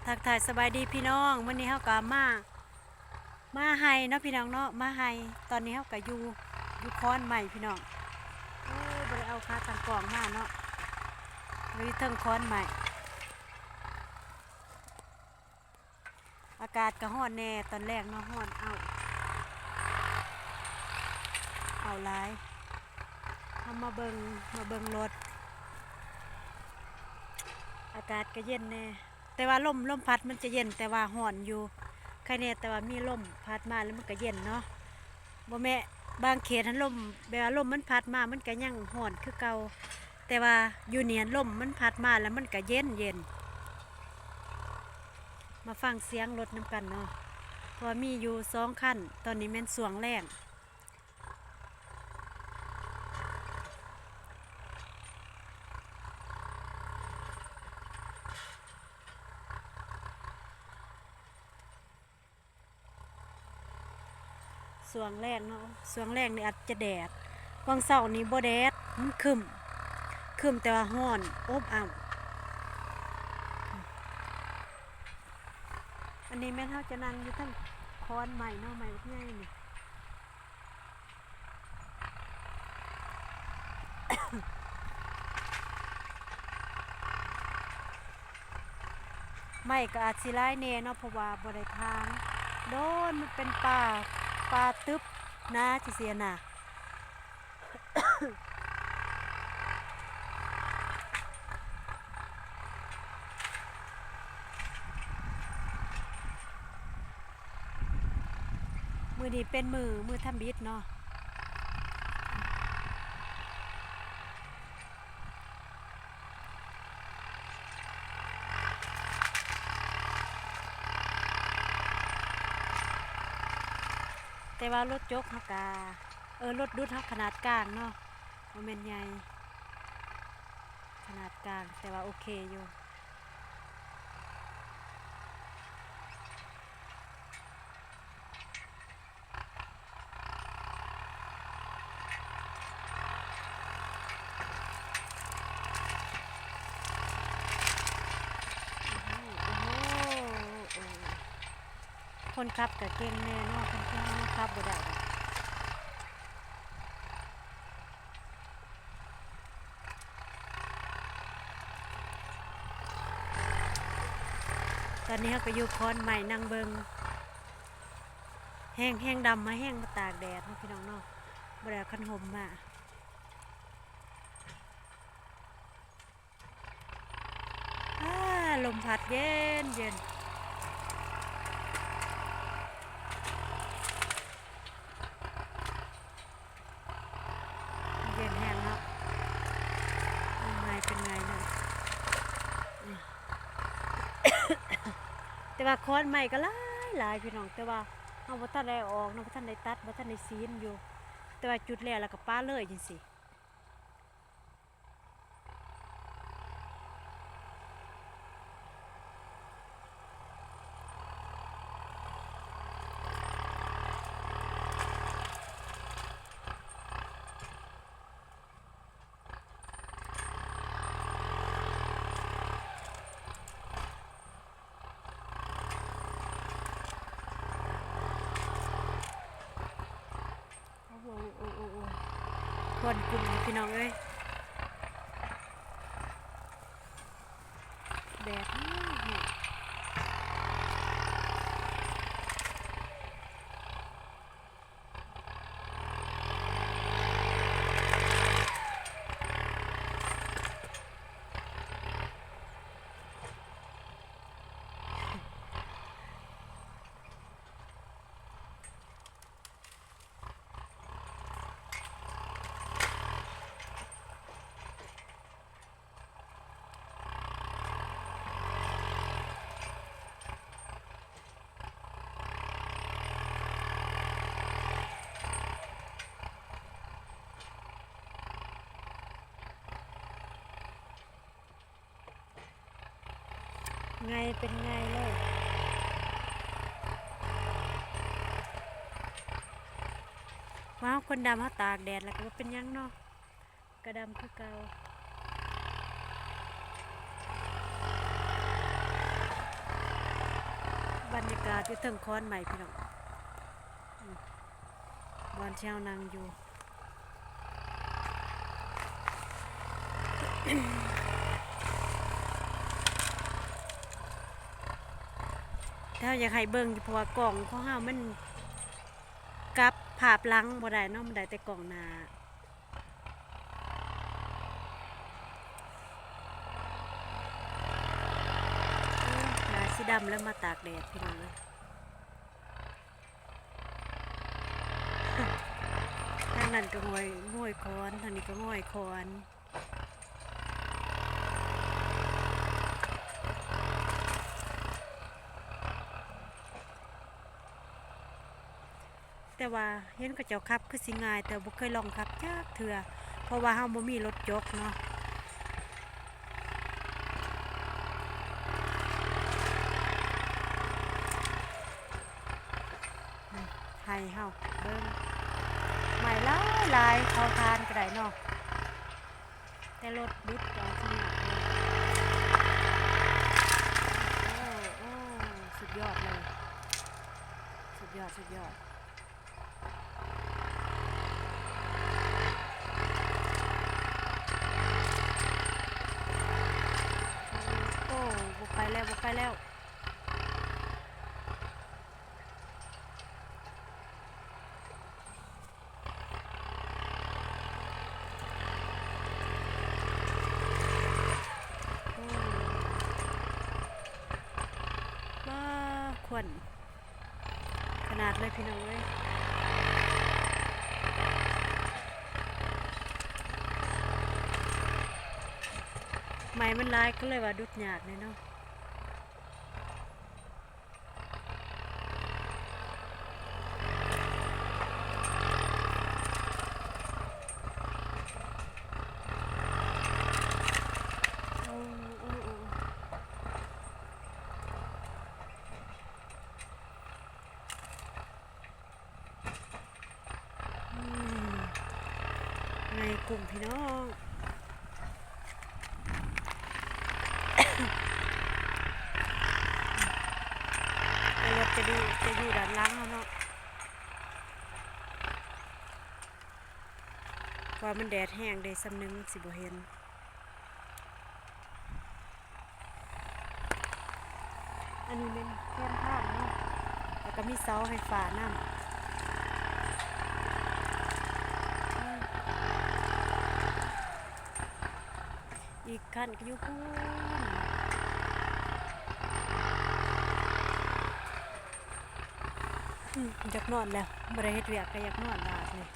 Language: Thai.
ทักทายสบายดีพี่น้องวันนี้เฮากะมาไฮเนาะพี่น้องเนาะมาไฮตอนนี้เฮากะอยู่ค้อนใหม่พี่น้องบ่ได้เอาคาตั้งกล่องมาเนาะอยู่เทิงค้อนใหม่อากาศก็ร้อนแน่ตอนแรกเนาะร้อนเอาหลายทำมาเบิ่งรถอากาศก็เย็นแน่แต่ว่าลมพัดมันจะเย็นแต่ว่าร้อนอยู่ใครแน่แต่ว่ามีลมพัดมาแล้วมันก็เย็นเนาะบ่แม่บางเขตหันลมแบบว่าลมมันพัดมามันก็ยังร้อนคือเก่าแต่ว่าอยู่เนี่ยลมมันพัดมาแล้วมันก็เย็นมาฟังเสียงรถน้ำกันเนาะเพราะมีอยู่2 คันตอนนี้แม่นสวงแรงสวงแรงเนาะสวงแรงนี่อาจจะแดดวังเสาร์นี้บ่แดดมันครึมแต่ว่าร้อนอบอ้าวอันนี้แม่นเฮาจะนั่งอยู่ทั้งคอนใหม่เนาะใหม่ใหญ่นี่ไม่ก็อาจสิหลายแน่เนาะเพราะว่าบ่ได้ทางโดนมันเป็นป่าตึบนะสิเสียน่ะมือนี้เป็นมือทำบิดเนาะแต่ว่ารถจกเฮาการถดุดเฮาขนาดกลางเนาะบ่แม่นใหญ่ขนาดกลางแต่ว่าโอเคอยู่โอ้โหคนขับก็เก่งแน่เนาะคนขับบ่ได้ตอนนี้เฮาก็อยู่คอนใหม่นั่งเบิงแห้งดำมาแห้งมาตากแดดเนาะพี่น้องเนาะบ่ได้เอาคันห่มมาลมพัดเย็นเย็นแห้งเนาะเป็นไงเนาะแต่ว่าคอนใหม่ก็หลายพี่น้องแต่ว่าเฮาบ่ทันได้ออกเนาะบ่ทันได้ตัดบ่ทันได้ซีนอยู่แต่ว่าจุดแล้วก็ป้าเลยจังซี่โอ้โหคนกลุ่มพี่น้องเอ้ยแดดแห้งไงเป็นไงเลยว้าวคนดำเขาตากแดดแล้วก็บ่เป็นหยังเนาะกระดำคือเก่า รยากาศอยู่เทิงค้อนใหม่พี่น้องบอนเช้านางอยู่ ถ้าอยากให้เบิ่งอยู่เพราะว่ากล่องของเฮามันกับภาพหลังบ่ได้เนาะมันได้แต่กล่องหน้าหน้าสีดำแล้วมาตากแดดพี่น้องเอ้ยทางนั้นก็ง่อยคอนทางนี้ก็ง่อยคอนแต่ว่าเห็นเขาเจ้าขับคือสิง่ายแต่บ่เคยลองขับจักเทื่อเพราะว่าเฮาบ่มีรถยกเนาะให้เฮาเบิ่งใหม่หลายเขาทานก็ได้เนาะแต่รถบิดก็สิหนักเลยโอ้สุดยอดเลยสุดยอดโอ้บ่ไปแล้วโอ้ว้าควันขนาดเลยพี่น้องเอ้ยไม้มันลายก็เลยว่าดุดยากเลยเนาะโอ้อืมไงกลุ่มพี่น้องรถจะอยู่ด้านหลังเนาะว่ามันแดดแห้งได้สำนึงสิบ่เห็นอันนี้เป็นแก้มผ้าเนาะแล้วก็มีเสาไฟฟ้านํอีกคันก็อยู่พู้นอยากนอนแล้วบ่ได้เฮ็ดเวียกก็อยากนอนลาดเลย